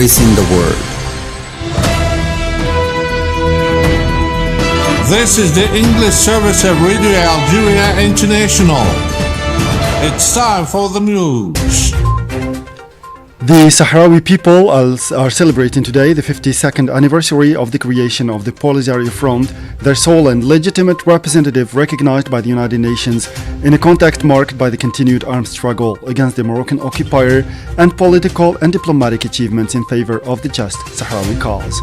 voice in the world. This is the English service of Radio Algeria International. It's time for the news. The Sahrawi people are celebrating today the 52nd anniversary of the creation of the Polisario Front, their sole and legitimate representative recognized by the United Nations in a context marked by the continued armed struggle against the Moroccan occupier and political and diplomatic achievements in favor of the just Sahrawi cause.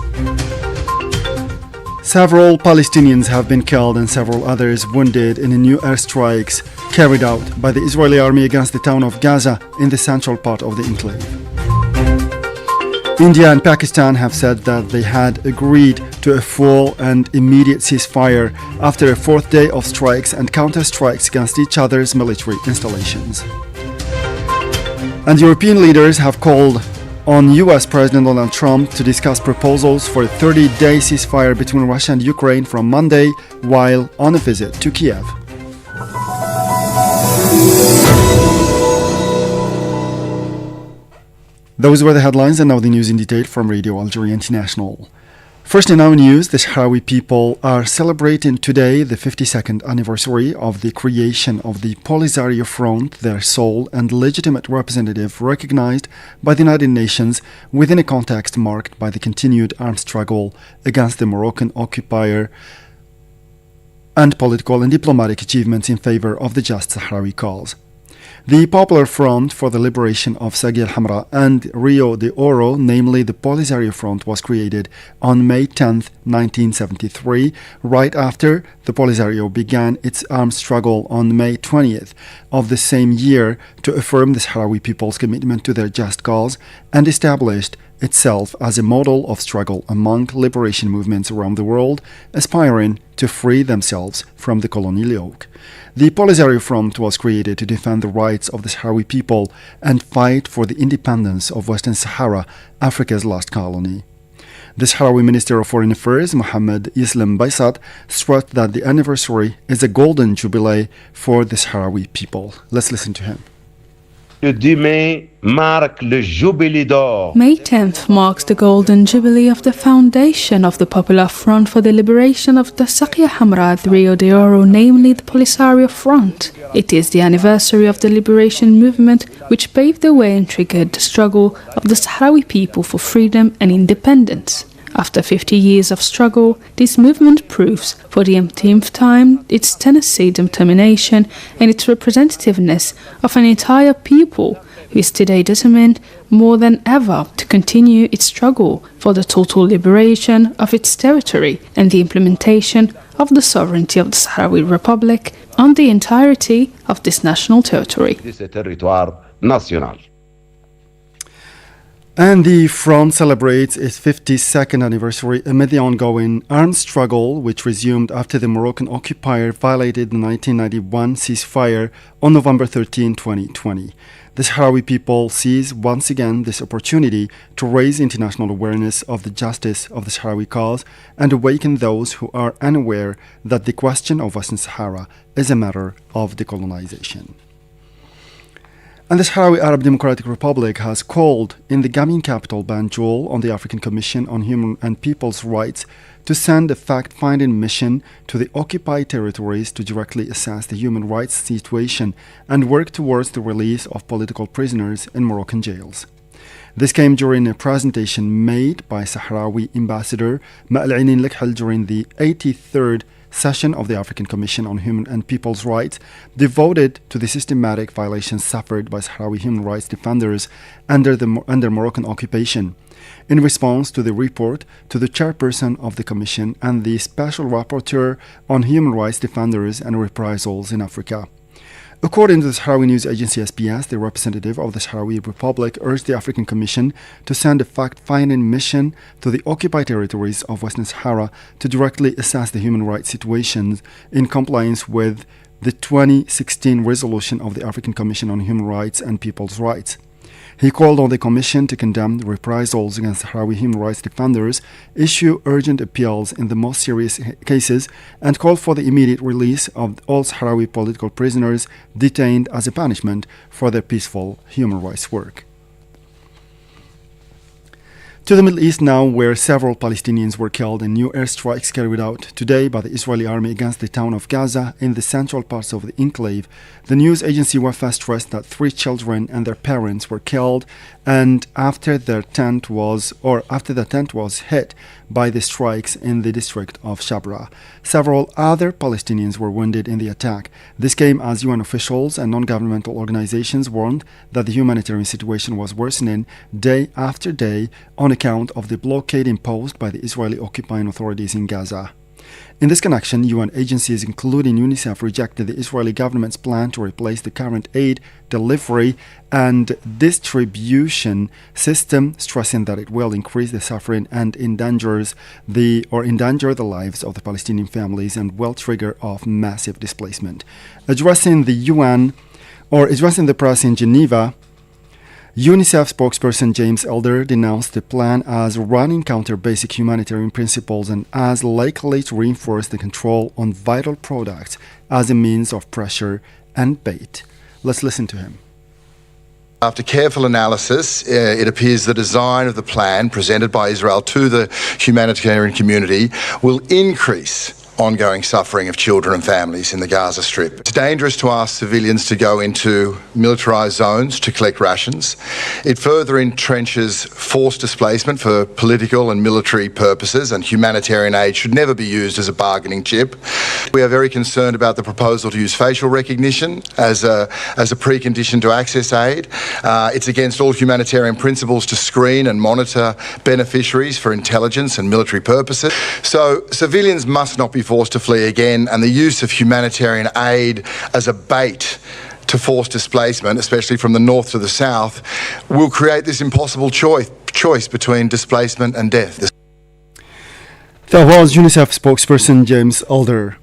Several Palestinians have been killed and several others wounded in new airstrikes carried out by the Israeli army against the town of Gaza in the central part of the enclave. India and Pakistan have said that they had agreed to a full and immediate ceasefire after a fourth day of strikes and counter-strikes against each other's military installations. And European leaders have called on US President Donald Trump to discuss proposals for a 30-day ceasefire between Russia and Ukraine from Monday while on a visit to Kiev. Those were the headlines, and now the news in detail from Radio Algeria International. First in our news, the Sahrawi people are celebrating today the 52nd anniversary of the creation of the Polisario Front, their sole and legitimate representative recognized by the United Nations within a context marked by the continued armed struggle against the Moroccan occupier and political and diplomatic achievements in favor of the just Sahrawi cause. The Popular Front for the Liberation of Sagia al-Hamra and Rio de Oro, namely the Polisario Front, was created on May 10, 1973, right after the Polisario began its armed struggle on May 20th of the same year to affirm the Sahrawi people's commitment to their just cause and established itself as a model of struggle among liberation movements around the world aspiring to free themselves from the colonial yoke. The Polisario Front was created to defend the rights of the Sahrawi people and fight for the independence of Western Sahara, Africa's last colony. The Sahrawi Minister of Foreign Affairs, Mohammed Islam Baysat, stressed that the anniversary is a golden jubilee for the Sahrawi people. Let's listen to him. Le 10 mai marque le jubilé d'or. May 10th marks the golden jubilee of the foundation of the Popular Front for the Liberation of the Sagia Hamra at Rio de Oro, namely the Polisario Front. It is the anniversary of the liberation movement which paved the way and triggered the struggle of the Sahrawi people for freedom and independence. After 50 years of struggle, this movement proves for the umpteenth time its tenacy, determination, and its representativeness of an entire people who is today determined more than ever to continue its struggle for the total liberation of its territory and the implementation of the sovereignty of the Sahrawi Republic on the entirety of this national territory. And the front celebrates its 52nd anniversary amid the ongoing armed struggle which resumed after the Moroccan occupier violated the 1991 ceasefire on November 13, 2020. The Sahrawi people seize once again this opportunity to raise international awareness of the justice of the Sahrawi cause and awaken those who are unaware that the question of Western Sahara is a matter of decolonization. And the Sahrawi Arab Democratic Republic has called in the Gambian capital Banjul on the African Commission on Human and People's Rights to send a fact-finding mission to the occupied territories to directly assess the human rights situation and work towards the release of political prisoners in Moroccan jails. This came during a presentation made by Sahrawi Ambassador Ma'al Ainin Lekhal during the 83rd session of the African Commission on Human and People's Rights, devoted to the systematic violations suffered by Sahrawi human rights defenders under Moroccan occupation. In response to the report to the chairperson of the Commission and the Special Rapporteur on Human Rights Defenders and Reprisals in Africa. According to the Sahrawi news agency SBS, the representative of the Sahrawi Republic urged the African Commission to send a fact-finding mission to the occupied territories of Western Sahara to directly assess the human rights situations in compliance with the 2016 resolution of the African Commission on Human Rights and People's Rights. He called on the Commission to condemn the reprisals against Sahrawi human rights defenders, issue urgent appeals in the most serious cases, and called for the immediate release of all Sahrawi political prisoners detained as a punishment for their peaceful human rights work. To the Middle East now, where several Palestinians were killed in new airstrikes carried out today by the Israeli army against the town of Gaza in the central parts of the enclave. The news agency Wafa stressed that 3 children and their parents were killed, and after the tent was hit by the strikes in the district of Shabra. Several other Palestinians were wounded in the attack. This came as UN officials and non-governmental organizations warned that the humanitarian situation was worsening day after day on account of the blockade imposed by the Israeli occupying authorities in Gaza. In this connection, UN agencies including UNICEF rejected the Israeli government's plan to replace the current aid delivery and distribution system, stressing that it will increase the suffering and endanger the lives of the Palestinian families and will trigger off massive displacement. Addressing the press in Geneva, UNICEF spokesperson James Elder denounced the plan as running counter basic humanitarian principles and as likely to reinforce the control on vital products as a means of pressure and bait. Let's listen to him. After careful analysis, it appears the design of the plan presented by Israel to the humanitarian community will increase ongoing suffering of children and families in the Gaza Strip. It's dangerous to ask civilians to go into militarized zones to collect rations. It further entrenches forced displacement for political and military purposes, and humanitarian aid should never be used as a bargaining chip. We are very concerned about the proposal to use facial recognition as a precondition to access aid. It's against all humanitarian principles to screen and monitor beneficiaries for intelligence and military purposes. So civilians must not be forced to flee again, and the use of humanitarian aid as a bait to force displacement, especially from the north to the south, will create this impossible choice between displacement and death. That was UNICEF spokesperson James Elder.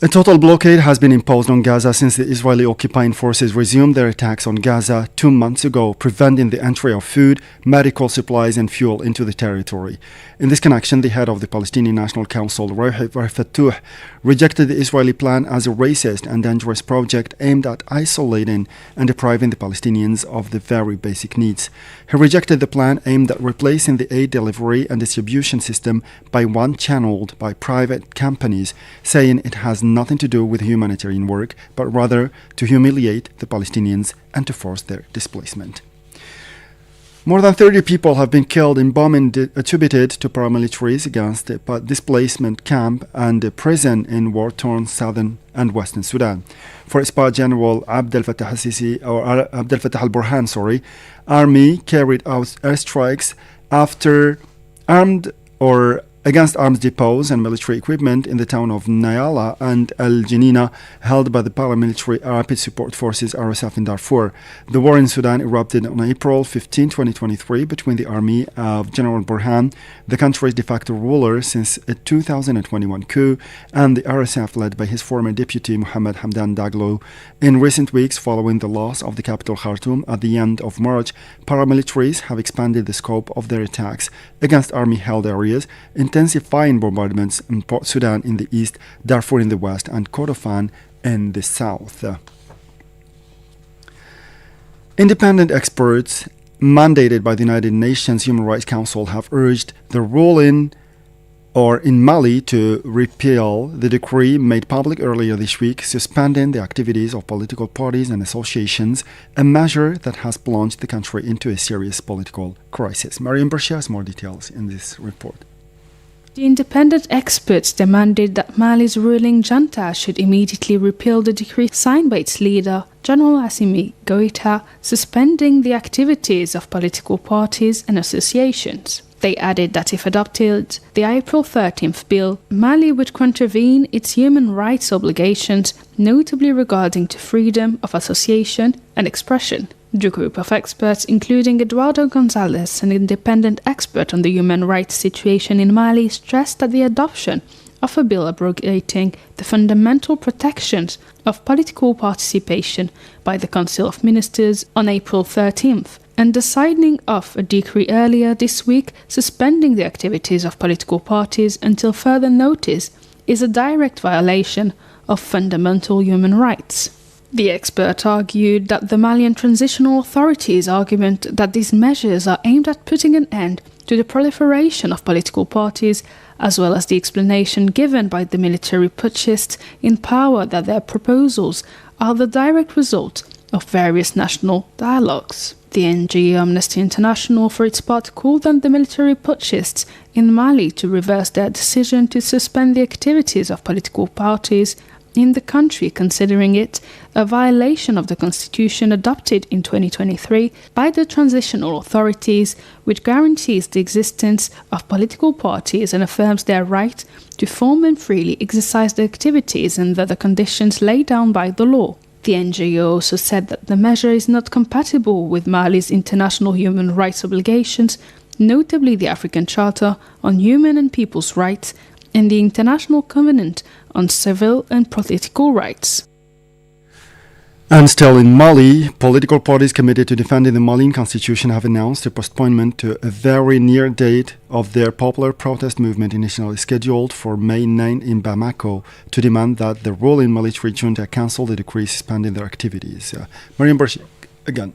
A total blockade has been imposed on Gaza since the Israeli occupying forces resumed their attacks on Gaza 2 months ago, preventing the entry of food, medical supplies and fuel into the territory. In this connection, the head of the Palestinian National Council, Raif Fattouh, rejected the Israeli plan as a racist and dangerous project aimed at isolating and depriving the Palestinians of the very basic needs. He rejected the plan aimed at replacing the aid delivery and distribution system by one channeled by private companies, saying it has nothing to do with humanitarian work, but rather to humiliate the Palestinians and to force their displacement. More than 30 people have been killed in bombing attributed to paramilitaries against a displacement camp and a prison in war-torn southern and western Sudan. For its part, General Abdel Fattah al-Burhan, army carried out airstrikes against arms depots and military equipment in the town of Nyala and Al Janina, held by the paramilitary Rapid Support Forces RSF in Darfur. The war in Sudan erupted on April 15, 2023, between the army of General Burhan, the country's de facto ruler since a 2021 coup, and the RSF led by his former deputy Mohammed Hamdan Daglo. In recent weeks, following the loss of the capital Khartoum at the end of March, paramilitaries have expanded the scope of their attacks against army-held areas, intensifying bombardments in Port Sudan in the east, Darfur in the west, and Kordofan in the south. Independent experts mandated by the United Nations Human Rights Council have urged the ruling in Mali to repeal the decree made public earlier this week suspending the activities of political parties and associations, a measure that has plunged the country into a serious political crisis. Mariam Bershia has more details in this report. The independent experts demanded that Mali's ruling junta should immediately repeal the decree signed by its leader, General Assimi Goïta, suspending the activities of political parties and associations. They added that if adopted, the April 13th bill, Mali would contravene its human rights obligations, notably regarding to freedom of association and expression. The group of experts, including Eduardo Gonzalez, an independent expert on the human rights situation in Mali, stressed that the adoption of a bill abrogating the fundamental protections of political participation by the Council of Ministers on April 13th and the signing of a decree earlier this week suspending the activities of political parties until further notice is a direct violation of fundamental human rights. The expert argued that the Malian Transitional Authority's argument that these measures are aimed at putting an end to the proliferation of political parties, as well as the explanation given by the military putschists in power that their proposals are the direct result of various national dialogues. The NGO Amnesty International, for its part, called on the military putschists in Mali to reverse their decision to suspend the activities of political parties in the country, considering it a violation of the constitution adopted in 2023 by the transitional authorities, which guarantees the existence of political parties and affirms their right to form and freely exercise their activities under the conditions laid down by the law. The NGO also said that the measure is not compatible with Mali's international human rights obligations, notably the African Charter on Human and People's Rights and the International Covenant on Civil and Political Rights. And still in Mali, political parties committed to defending the Malian constitution have announced a postponement to a very near date of their popular protest movement initially scheduled for May 9 in Bamako to demand that the ruling military junta cancel the decree suspending their activities. Mariam Barshik, again.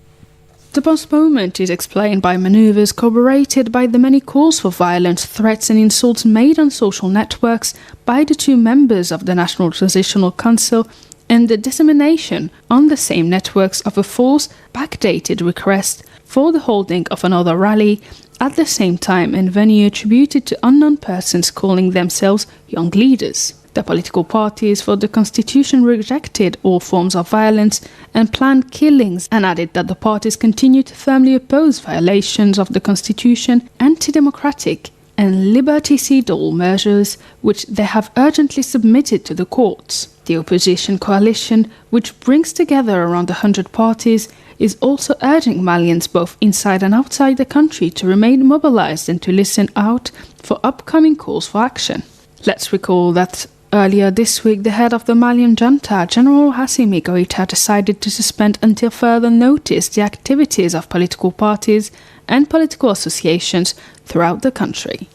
The postponement is explained by maneuvers corroborated by the many calls for violence, threats and insults made on social networks by the two members of the National Transitional Council and the dissemination on the same networks of a false, backdated request for the holding of another rally at the same time and venue attributed to unknown persons calling themselves young leaders. The political parties for the constitution rejected all forms of violence and planned killings and added that the parties continue to firmly oppose violations of the constitution, anti-democratic and liberticidal measures which they have urgently submitted to the courts. The opposition coalition, which brings together around 100 parties, is also urging Malians both inside and outside the country to remain mobilized and to listen out for upcoming calls for action. Let's recall that earlier this week, the head of the Malian junta, General Assimi Goïta, decided to suspend until further notice the activities of political parties and political associations throughout the country.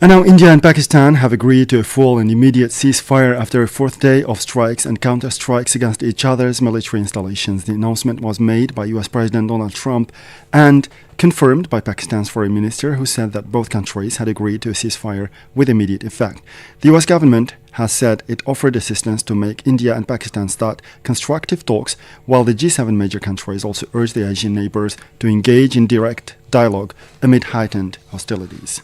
And now India and Pakistan have agreed to a full and immediate ceasefire after a fourth day of strikes and counter-strikes against each other's military installations. The announcement was made by US President Donald Trump and confirmed by Pakistan's foreign minister, who said that both countries had agreed to a ceasefire with immediate effect. The US government has said it offered assistance to make India and Pakistan start constructive talks, while the G7 major countries also urged the Asian neighbors to engage in direct dialogue amid heightened hostilities.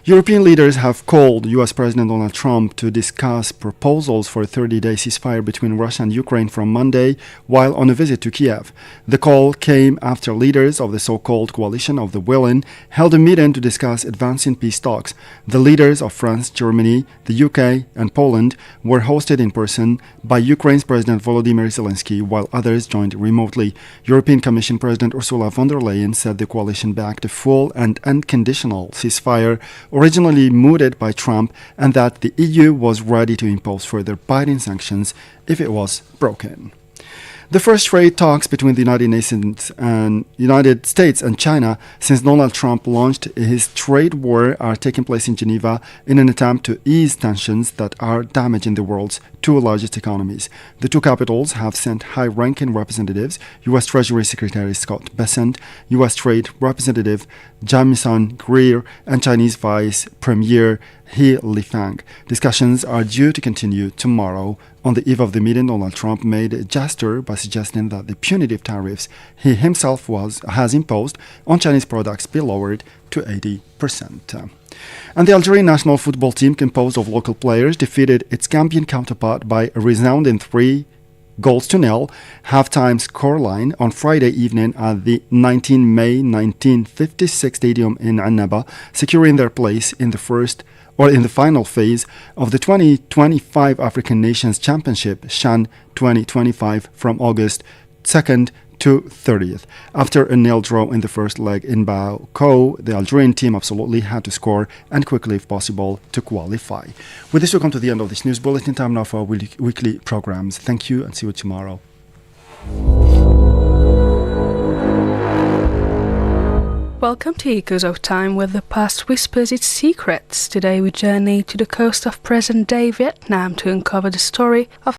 European leaders have called US President Donald Trump to discuss proposals for a 30-day ceasefire between Russia and Ukraine from Monday while on a visit to Kiev. The call came after leaders of the so-called Coalition of the Willing held a meeting to discuss advancing peace talks. The leaders of France, Germany, the UK and Poland were hosted in person by Ukraine's President Volodymyr Zelensky, while others joined remotely. European Commission President Ursula von der Leyen said the coalition backed a full and unconditional ceasefire originally mooted by Trump, and that the EU was ready to impose further binding sanctions if it was broken. The first trade talks between the United States and China since Donald Trump launched his trade war are taking place in Geneva in an attempt to ease tensions that are damaging the world's two largest economies. The two capitals have sent high-ranking representatives, U.S. Treasury Secretary Scott Bessent, U.S. Trade Representative Jamieson Greer, and Chinese Vice Premier He Lifeng. Discussions are due to continue tomorrow. On the eve of the meeting, Donald Trump made a gesture by suggesting that the punitive tariffs he himself has imposed on Chinese products be lowered to 80%. And the Algerian national football team, composed of local players, defeated its Gambian counterpart by a resounding 3-0 halftime scoreline on Friday evening at the 19 May 1956 stadium in Annaba, securing their place in the final phase of the 2025 African Nations Championship, CHAN 2025, from August 2nd to 30th. After a 0 draw in the first leg in Bamako, the Algerian team absolutely had to score and quickly, if possible, to qualify. With this, we come to the end of this news bulletin. Time now for our weekly programs. Thank you and see you tomorrow. Welcome to Echoes of Time, where the past whispers its secrets. Today we journey to the coast of present-day Vietnam to uncover the story of